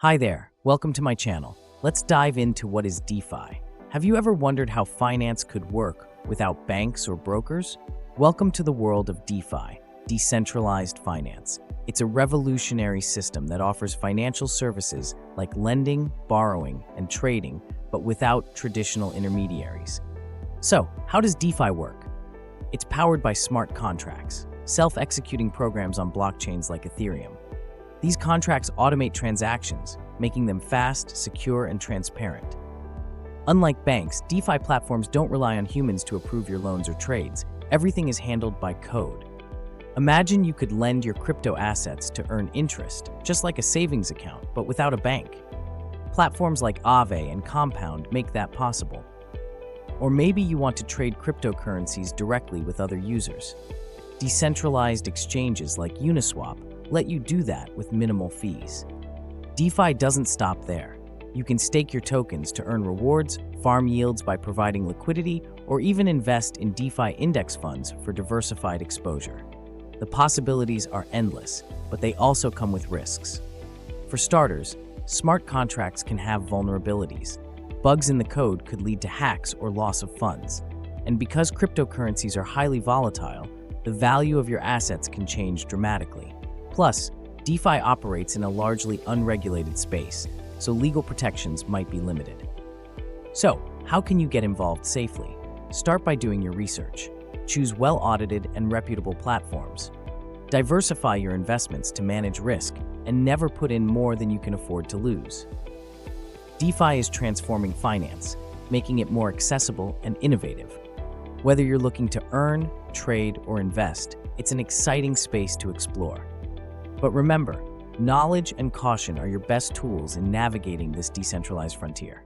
Hi there, welcome to my channel. Let's dive into what is DeFi. Have you ever wondered how finance could work without banks or brokers? Welcome to the world of DeFi, Decentralized Finance. It's a revolutionary system that offers financial services like lending, borrowing, and trading, but without traditional intermediaries. So, how does DeFi work? It's powered by smart contracts, self-executing programs on blockchains like Ethereum. These contracts automate transactions, making them fast, secure, and transparent. Unlike banks, DeFi platforms don't rely on humans to approve your loans or trades. Everything is handled by code. Imagine you could lend your crypto assets to earn interest, just like a savings account, but without a bank. Platforms like Aave and Compound make that possible. Or maybe you want to trade cryptocurrencies directly with other users. Decentralized exchanges like Uniswap let you do that with minimal fees. DeFi doesn't stop there. You can stake your tokens to earn rewards, farm yields by providing liquidity, or even invest in DeFi index funds for diversified exposure. The possibilities are endless, but they also come with risks. For starters, smart contracts can have vulnerabilities. Bugs in the code could lead to hacks or loss of funds. And because cryptocurrencies are highly volatile, the value of your assets can change dramatically. Plus, DeFi operates in a largely unregulated space, so legal protections might be limited. So, how can you get involved safely? Start by doing your research. Choose well-audited and reputable platforms. Diversify your investments to manage risk, and never put in more than you can afford to lose. DeFi is transforming finance, making it more accessible and innovative. Whether you're looking to earn, trade, or invest, it's an exciting space to explore. But remember, knowledge and caution are your best tools in navigating this decentralized frontier.